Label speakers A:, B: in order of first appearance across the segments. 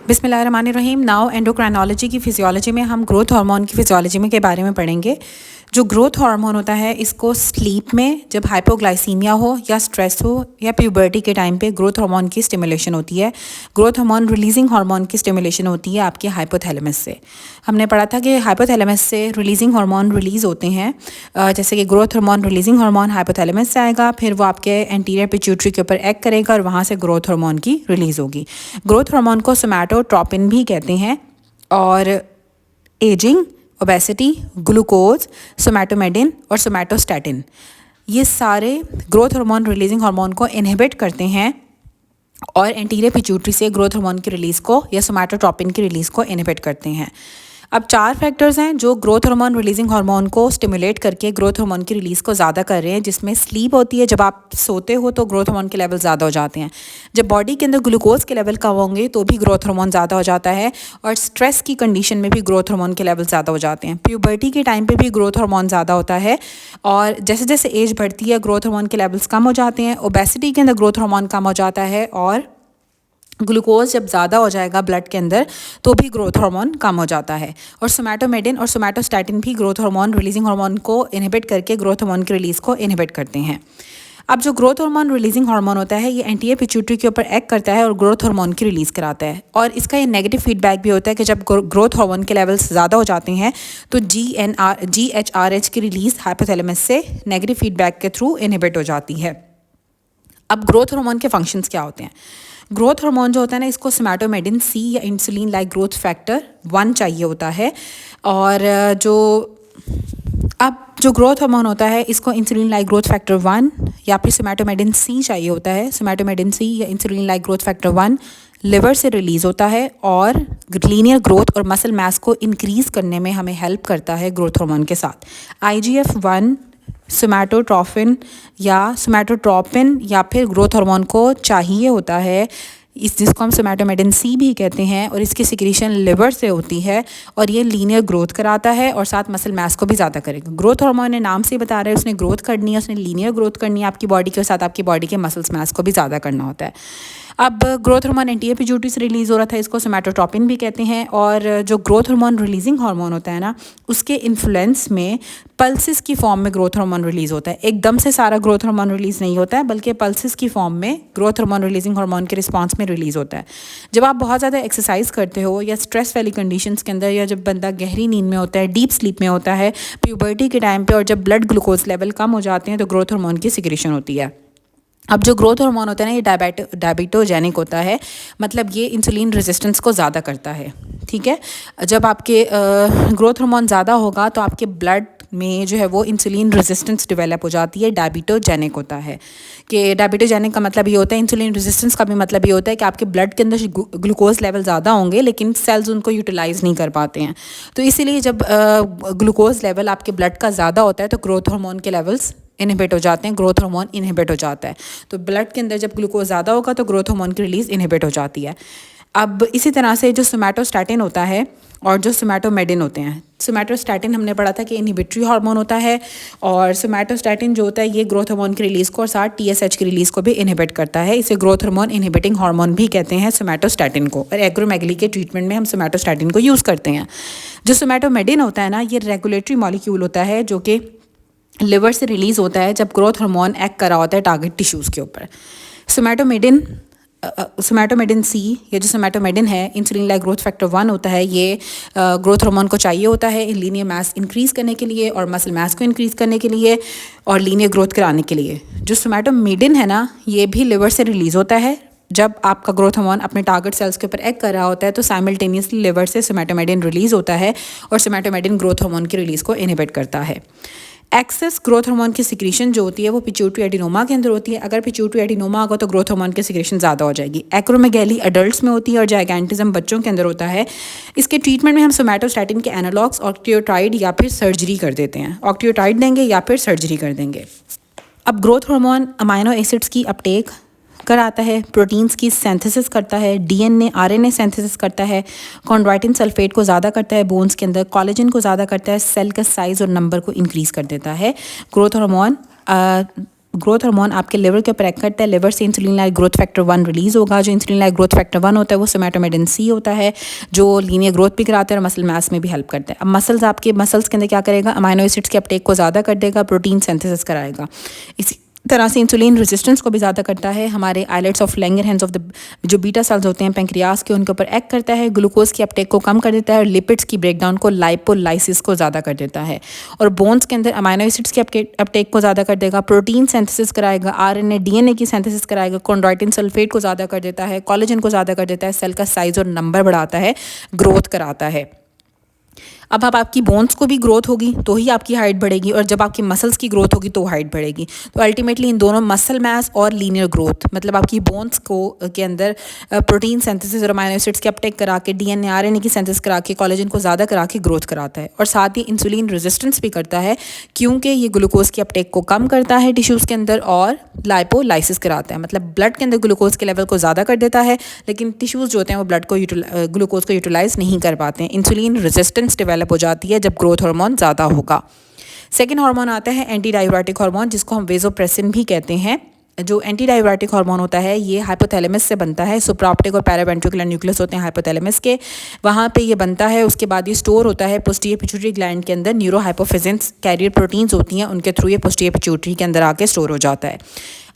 A: बिस्मिल्लाहिर्रहमानिर्रहीम। Now endocrinology की physiology में हम ग्रोथ हार्मोन की फिजियोलॉजी में के बारे में पढ़ेंगे। जो ग्रोथ हार्मोन होता है इसको स्लीप में जब हाइपोग्लाइसीमिया हो या स्ट्रेस हो या प्यूबर्टी के टाइम पे ग्रोथ हार्मोन की स्टिमुलेशन होती है। ग्रोथ हार्मोन रिलीजिंग हार्मोन की स्टिमुलेशन होती है आपके हाइपोथैलेमस से। हमने पढ़ा था कि हाइपोथैलेमस से रिलीजिंग हार्मोन रिलीज़ होते हैं, जैसे कि growth hormone releasing hormone hypothalamus से आएगा, फिर वो आपके एंटीरियर पिट्यूटरी के ऊपर एक्ट करेगा और वहाँ से ग्रोथ हार्मोन की रिलीज़ होगी। ग्रोथ हार्मोन को सोमैटोट्रोपिन भी कहते हैं। और एजिंग, ओबेसिटी, ग्लूकोज, सोमैटोमेडिन और सोमैटोस्टैटिन, ये सारे ग्रोथ हार्मोन रिलीजिंग हार्मोन को इनहिबिट करते हैं और एंटीरियर पिट्यूटरी से ग्रोथ हार्मोन की रिलीज़ को या सोमैटोट्रोपिन की रिलीज़ को इनहिबिट करते हैं। अब 4 फैक्टर्स हैं जो ग्रोथ हार्मोन रिलीजिंग हार्मोन को स्टिमुलेट करके ग्रोथ हार्मोन की रिलीज़ को ज़्यादा कर रहे हैं, जिसमें स्लीप होती है। जब आप सोते हो तो ग्रोथ हार्मोन के लेवल ज़्यादा हो जाते हैं। जब बॉडी के अंदर ग्लूकोज के लेवल कम होंगे तो भी ग्रोथ हार्मोन ज़्यादा हो जाता है। और स्ट्रेस की कंडीशन में भी ग्रोथ हार्मोन के लेवल ज़्यादा हो जाते हैं। प्यूबर्टी के टाइम पे भी ग्रोथ हार्मोन ज़्यादा होता है और जैसे जैसे एज बढ़ती है ग्रोथ हार्मोन के लेवल्स कम हो जाते हैं। ओबेसिटी के अंदर ग्रोथ हार्मोन कम हो जाता है और ग्लूकोज जब ज़्यादा हो जाएगा ब्लड के अंदर तो भी ग्रोथ हार्मोन कम हो जाता है। और सोमैटोमेडिन और सोमैटोस्टैटिन भी ग्रोथ हार्मोन रिलीजिंग हार्मोन को इनहिबिट करके ग्रोथ हार्मोन की रिलीज़ को इनहिबिट करते हैं। अब जो ग्रोथ हार्मोन रिलीजिंग हार्मोन होता है ये एंटीरियर पिट्यूटरी के ऊपर एक्ट करता है और ग्रोथ हार्मोन की रिलीज़ कराता है। और इसका ये नेगेटिव फीडबैक भी होता है कि जब ग्रोथ हार्मोन के लेवल्स ज़्यादा हो जाते हैं तो GHRH की रिलीज़ हाइपोथैलेमस से नेगेटिव फीडबैक के थ्रू इनहिबिट हो जाती है। अब ग्रोथ हार्मोन के फंक्शंस क्या होते हैं? ग्रोथ हार्मोन जो होता है ना, इसको सोमैटोमेडिन C या इंसुलिन लाइक ग्रोथ फैक्टर 1 चाहिए होता है। और जो ग्रोथ हार्मोन होता है इसको इंसुलिन लाइक ग्रोथ फैक्टर 1 या फिर सोमैटोमेडिन C चाहिए होता है। सोमैटोमेडिन C या insulin like growth factor 1 liver से रिलीज़ होता है और लीनियर ग्रोथ और मसल मास को इंक्रीज़ करने में हमें हेल्प करता है ग्रोथ हार्मोन के साथ। IGF-1 सोमैटोट्रोपिन या फिर ग्रोथ हार्मोन को चाहिए होता है, जिसको हम सोमैटोमेडिन C भी कहते हैं। और इसकी सिक्रीशन लिवर से होती है और ये लीनियर ग्रोथ कराता है और साथ मसल मास को भी ज़्यादा करेगा। ग्रोथ हार्मोन ने नाम से बता रहा है उसने ग्रोथ करनी है, उसने लीनियर ग्रोथ करनी है आपकी बॉडी के साथ, आपकी बॉडी के मसल्स मास को भी ज़्यादा करना होता है। अब ग्रोथ हार्मोन एंटीरियर पिट्यूटरी से रिलीज़ हो रहा था, इसको सोमैटोट्रोपिन भी कहते हैं। और जो ग्रोथ हार्मोन रिलीजिंग हार्मोन होता है ना, उसके इन्फ्लुएंस में पल्सेस की फॉर्म में ग्रोथ हार्मोन रिलीज़ होता है। एकदम से सारा ग्रोथ हार्मोन रिलीज़ नहीं होता है, बल्कि पल्सेस की फॉर्म में ग्रोथ हार्मोन रिलीजिंग हार्मोन के रिस्पांस में रिलीज़ होता है। जब आप बहुत ज़्यादा एक्सरसाइज करते हो या स्ट्रेस वाली कंडीशंस के अंदर, या जब बंदा गहरी नींद में होता है, डीप स्लीप में होता है, प्यूबर्टी के टाइम पे, और जब ब्लड ग्लूकोज लेवल कम हो जाते हैं तो ग्रोथ हार्मोन की सिक्रीशन होती है। अब जो ग्रोथ हार्मोन होता है ना, ये डायबिटोजेनिक होता है, मतलब ये इंसुलिन रेजिस्टेंस को ज़्यादा करता है। ठीक है, जब आपके ग्रोथ हार्मोन ज़्यादा होगा तो आपके ब्लड में जो है वो इंसुलिन रेजिस्टेंस डेवलप हो जाती है। डायबिटोजेनिक होता है कि डायबिटोजेनिक का मतलब ये होता है, इंसुलिन रेजिस्टेंस का भी मतलब ये होता है कि आपके ब्लड के अंदर ग्लूकोज लेवल ज़्यादा होंगे लेकिन सेल्स उनको यूटिलाइज़ नहीं कर पाते हैं। तो इसीलिए जब ग्लूकोज लेवल आपके ब्लड का ज़्यादा होता है तो ग्रोथ हार्मोन के लेवल्स इनहिबिट हो जाते हैं, ग्रोथ हार्मोन इनहिबिट हो जाता है। तो ब्लड के अंदर जब ग्लूकोज ज़्यादा होगा तो ग्रोथ हार्मोन की रिलीज़ इनहिबिट हो जाती है। अब इसी तरह से जो सोमैटोस्टैटिन होता है और जो सोमैटोमेडिन होते हैं, सोमैटोस्टैटिन हमने पढ़ा था कि इनहिबिटरी हार्मोन होता है और सोमैटोस्टैटिन जो होता है ये ग्रोथ हार्मोन की रिलीज़ को और साथ TSH की रिलीज़ को भी इनहिबिट करता है। इसे ग्रोथ हार्मोन इनहिबिटिंग हार्मोन भी कहते हैं सोमैटोस्टैटिन को। और एक्रोमेगली के ट्रीटमेंट में हम सोमैटोस्टैटिन को यूज़ करते हैं। जो सोमैटोमेडिन होता है ना, ये रेगुलेटरी मॉलिक्यूल होता है जो कि लिवर से रिलीज़ होता है जब ग्रोथ हार्मोन एक्ट कर रहा होता है टारगेट टिश्यूज़ के ऊपर। सोमैटोमेडिन C या जो सोमैटोमेडिन है, इंसुलिन लाइक ग्रोथ फैक्टर 1 होता है, ये ग्रोथ हार्मोन को चाहिए होता है लीनियर मास इंक्रीज़ करने के लिए और मसल मास को इंक्रीज़ करने के लिए और लीनियर ग्रोथ कराने के लिए। जो सोमैटोमेडिन है ना, ये भी लिवर से रिलीज़ होता है। जब आपका ग्रोथ हार्मोन अपने टारगेट सेल्स के ऊपर एक्ट कर रहा होता है तो साइमल्टेनियसली लिवर से सोमैटोमेडिन रिलीज़ होता है और सोमैटोमेडिन ग्रोथ हार्मोन की रिलीज़ को इनहिबिट करता है। एक्सेस ग्रोथ हार्मोन की सिक्रीशन जो होती है वो पिट्यूटरी एडिनोमा के अंदर होती है। अगर पिट्यूटरी एडिनोमा होगा तो ग्रोथ हार्मोन की सिक्रीशन ज़्यादा हो जाएगी। एक्रोमेगैली अडल्ट्स में होती है और जाइगैंटिज्म बच्चों के अंदर होता है। इसके ट्रीटमेंट में हम सोमैटोस्टैटिन के एनालॉग्स ऑक्टियोटाइड या फिर सर्जरी कर देते हैं। ऑक्टियोटाइड देंगे या फिर सर्जरी कर देंगे। अब ग्रोथ हार्मोन अमाइनो एसिड्स की अपटेक कराता है, प्रोटीन्स की सिंथेसिस करता है, DNA RNA सिंथेसिस करता है, कॉन्ड्राइटिन सल्फेट को ज़्यादा करता है बोन्स के अंदर, कोलेजन को ज़्यादा करता है, सेल का साइज़ और नंबर को इंक्रीज़ कर देता है। ग्रोथ हार्मोन ग्रोथ हार्मोन आपके लिवर के ऊपर एक्ट करता है। लिवर से insulin like growth factor 1 release होगा। जो इंसुलिन लाइक ग्रोथ फैक्टर 1 होता है वो सोमैटोमेटिन सी होता है, जो लीनियर ग्रोथ भी कराता है और मसल मास में भी हेल्प करता है। अब आपके मसल्स के अंदर क्या करेगा, अमाइनो एसिड्स के अपटेक को ज़्यादा कर देगा, प्रोटीन सिंथेसिस कराएगा। इसी तरह से इंसुलिन रेजिस्टेंस को भी ज़्यादा करता है। हमारे islets of Langerhans of the जो बीटा सेल्स होते हैं पेंक्रियास के, उनके ऊपर एक्ट करता है। ग्लूकोज की अपटेक को कम कर देता है और लिपिड्स की ब्रेकडाउन को लाइपोलाइसिस को ज़्यादा कर देता है। और बोन्स के अंदर अमाइनो एसिड्स की अपटेक को ज़्यादा कर देगा, प्रोटीन सिंथेसिस कराएगा, आरएनए डीएनए की सिंथेसिस कराएगा, कॉन्ड्राइटिन सल्फेट को ज़्यादा कर देता है, कोलेजन को ज़्यादा कर देता है, सेल का साइज़ और नंबर बढ़ाता है, ग्रोथ कराता है। अब आपकी बोन्स को भी ग्रोथ होगी तो ही आपकी हाइट बढ़ेगी, और जब आपकी मसल्स की ग्रोथ होगी तो हाइट बढ़ेगी। तो अल्टीमेटली इन दोनों मसल मास और लीनियर ग्रोथ, मतलब आपकी बोन्स को के अंदर प्रोटीन सिंथेसिस और अमाइनो एसिड्स के अपटेक करा के, डीएनए आरएनए की सिंथेसिस करा के, कोलेजन को ज़्यादा करा के ग्रोथ कराता है। और साथ ही इंसुलिन रेजिस्टेंस भी करता है, क्योंकि ये ग्लूकोज की अपटेक को कम करता है टिश्यूज़ के अंदर और लाइपोलाइसिस कराता है। मतलब ब्लड के अंदर ग्लूकोज के लेवल को ज़्यादा कर देता है, लेकिन टिश्यूज़ जो होते हैं वो ब्लड को ग्लूकोज को यूटिलाइज नहीं कर पाते हैं। इंसुलिन रेजिस्टेंस डेवलप हो जाती है जब ग्रोथ हार्मोन ज़्यादा होगा। सेकेंड हार्मोन आता है एंटी डाययूरेटिक हार्मोन, जिसको हम वेसोप्रेसिन भी कहते हैं। जो एंटी डाययूरेटिक हार्मोन होता है ये हाइपोथैलेमस से बनता है। सुप्राऑप्टिक और पैरावेंट्रिकुलर न्यूक्लियस होते हैं हाइपोथैलेमस के, वहाँ पे ये बनता है। उसके बाद ये स्टोर होता है पोस्टीरियर पिट्यूटरी ग्लैंड के अंदर। न्यूरोहाइपोफिजिन्स कैरियर प्रोटीन्स होती हैं, उनके थ्रू ये पोस्टीरियर पिट्यूटरी के अंदर आके स्टोर हो जाता है।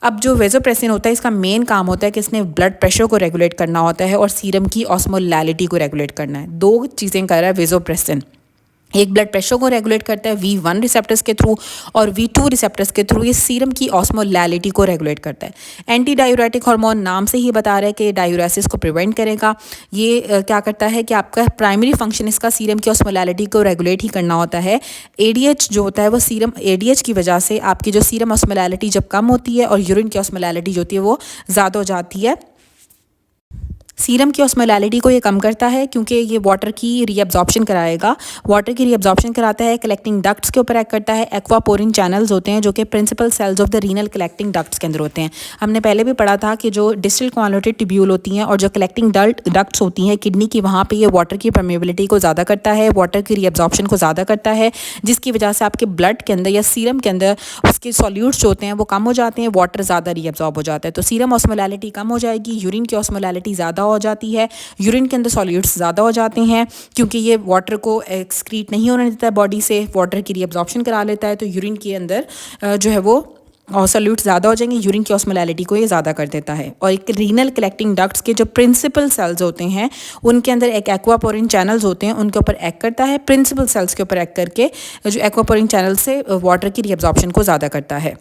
A: अब जो वेसोप्रेसिन होता है इसका मेन काम होता है कि इसने ब्लड प्रेशर को रेगुलेट करना होता है और सीरम की ऑस्मोलैलिटी को रेगुलेट करना है। दो चीज़ें कर रहा है वेसोप्रेसिन, एक ब्लड प्रेशर को रेगुलेट करता है V1 रिसेप्टर्स के थ्रू, और V2 रिसेप्टर्स के थ्रू ये सीरम की ऑस्मोलैलिटी को रेगुलेट करता है। एंटी डायूरेटिक हार्मोन नाम से ही बता रहा है कि डायूरेसिस को प्रिवेंट करेगा। ये क्या करता है कि आपका प्राइमरी फंक्शन इसका सीरम की ऑस्मोलैलिटी को रेगुलेट ही करना होता है। ADH जो होता है वो सीरम ADH की वजह से आपकी जो सीरम ऑस्मोलैलिटी जब कम होती है और यूरिन की ऑस्मोलैलिटी जो होती है वो ज़्यादा हो जाती है। सीरम की ऑस्मोलैलिटी को ये कम करता है क्योंकि ये वाटर की रीअब्जॉर्प्शन कराएगा। वाटर की रीअब्जॉर्प्शन कराता है, कलेक्टिंग डक्ट्स के ऊपर एक्ट करता है। एक्वापोरिन चैनल्स होते हैं जो कि principal cells of the renal collecting ducts के अंदर होते हैं। हमने पहले भी पढ़ा था कि जो डिस्टल कॉन्वोल्यूटेड ट्यूब्यूल होती हैं और जो कलेक्टिंग डक्ट्स होती हैं किडनी की, वहाँ पर ये वाटर की परमेबिलिटी को ज़्यादा करता है, वाटर की रीअब्जॉर्प्शन को ज़्यादा करता है, जिसकी वजह से आपके ब्लड के अंदर या सीरम के अंदर उसके सॉल्यूट्स जो होते हैं वो कम हो जाते हैं, वाटर ज़्यादा रीअब्जॉर्ब हो जाता है। तो सीरम ऑस्मोलैलिटी कम हो जाएगी, यूरिन की ऑस्मोलैलिटी ज़्यादा हो जाती है, यूरिन के अंदर सॉल्यूट्स ज़्यादा हो जाते हैं क्योंकि ये वाटर को एक्सक्रीट नहीं होने देता है बॉडी से, वाटर की रीअब्जॉर्प्शन करा लेता है। तो यूरिन के अंदर जो है वो सॉल्यूट्स ज़्यादा हो जाएंगे, यूरिन की ऑस्मोलैलिटी को ये ज़्यादा कर देता है। और एक रीनल कलेक्टिंग डक्ट्स के जो प्रिंसिपल सेल्स होते हैं उनके अंदर एक एक्वापोरिन चैनल्स होते हैं, उनके ऊपर एक्ट करता है। प्रिंसिपल सेल्स के ऊपर एक्ट करके जो एक्वापोरिन चैनल से वाटर की रीअब्जॉर्प्शन को ज़्यादा करता है।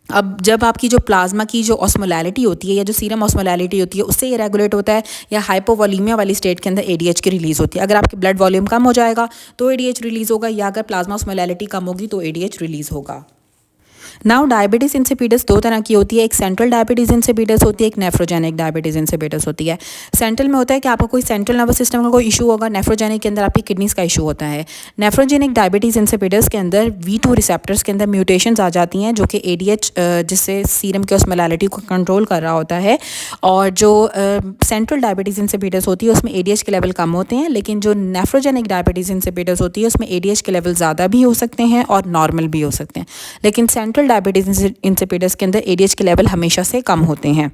A: अब जब आपकी जो प्लाज्मा की जो ऑस्मोलैलिटी होती है या जो सीरम ऑस्मोलैलिटी होती है उससे ये रेगुलेट होता है, या हाइपोवॉलीमिया वाली स्टेट के अंदर ADH की रिलीज़ होती है। अगर आपकी ब्लड वॉल्यूम कम हो जाएगा तो ADH रिलीज़ होगा, या अगर प्लाज्मा ऑस्मोलैलिटी कम होगी तो ADH रिलीज़ होगा। नाउ डायबिटीज़ इंसिपिडस दो तरह की होती है, एक सेंट्रल डायबिटीज़ इंसिपिडस होती है, एक नेफ्रोजेनिक डायबिटीज़ इंसिपिडस होती है। सेंट्रल में होता है कि आपको कोई सेंट्रल नर्वस सिस्टम का कोई इशू होगा, नेफ्रोजेनिक के अंदर आपकी किडनीज़ का इशू होता है। नेफ्रोजेनिक डायबिटीज़ इंसिपिडस के अंदर V2 रिसेप्टर्स के अंदर म्यूटेशंस आ जाती हैं जो कि ADH जिससे सीरम की ऑस्मोलैलिटी को कंट्रोल कर रहा होता है। और जो सेंट्रल डायबिटीज़ इंसिपिडस होती है उसमें ADH के लेवल कम होते हैं, लेकिन जो नेफ्रोजेनिक डायबिटीज़ इंसिपिडस होती है उसमें ADH के लेवल ज़्यादा भी हो सकते हैं और नॉर्मल भी हो सकते हैं। लेकिन सेंट्रल डायबिटीज़ इंसिपिडस के अंदर ADH के लेवल हमेशा से कम होते हैं।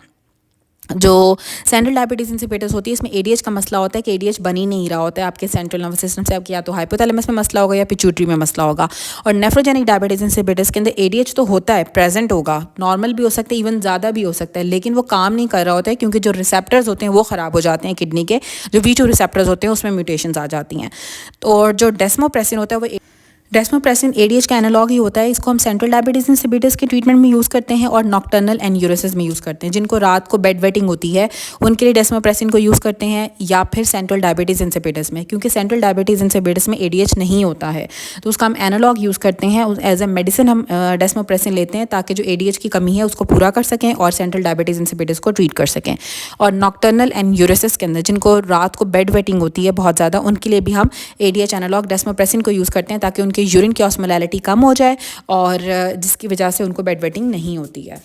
A: जो सेंट्रल डायबिटीज़ इंसिपिडस होती है इसमें ADH का मसला होता है कि ADH बन ही नहीं रहा होता है आपके सेंट्रल नर्वस सिस्टम से, आपके या तो हाइपोथैलेमस में मसला होगा या पिट्यूटरी में मसला होगा। और नेफ्रोजेनिक डायबिटीज़ इंसिपिडस के अंदर ADH तो होता है, प्रेजेंट होगा, नॉर्मल भी हो सकता है, इवन ज़्यादा भी हो सकता है, लेकिन वो काम नहीं कर रहा होता है क्योंकि जो रिसेप्टर्स होते हैं वो ख़राब हो जाते हैं किडनी के। जो V2 रिसेप्टर्स होते हैं उसमें म्यूटेशंस आ जाती हैं। और जो डेस्मोप्रेसिन होता है वो डेस्मोप्रेसिन ADH का एनालॉग ही होता है। इसको हम सेंट्रल डायबिटीज़ इंसिपिडस के ट्रीटमेंट में यूज़ करते हैं और नॉक्टर्नल एन्यूरेसिस में यूज़ करते हैं। जिनको रात को बेड वेटिंग होती है उनके लिए डेस्मोप्रेसिन को यूज़ करते हैं, या फिर सेंट्रल डायबिटीज़ इंसिपिडस में, क्योंकि सेंट्रल डायबिटीज़ इंसिपिडस में ADH नहीं होता है तो उसका हम एनालॉग यूज़ करते हैं। एज ए मेडिसिन हम डेस्मोप्रेसिन लेते हैं ताकि जो ADH की कमी है उसको पूरा कर सकें और सेंट्रल डायबिटीज़ इंसिपिडस को ट्रीट कर सकें। और नॉक्टर्नल एन्यूरेसिस के अंदर जिनको रात को बेड वेटिंग होती है बहुत ज़्यादा, उनके लिए भी हम ADH एनालॉग डेस्मोप्रेसिन को यूज़ करते हैं ताकि उनके यूरिन की ऑस्मोलैलिटी कम हो जाए और जिसकी वजह से उनको बेड वेटिंग नहीं होती है।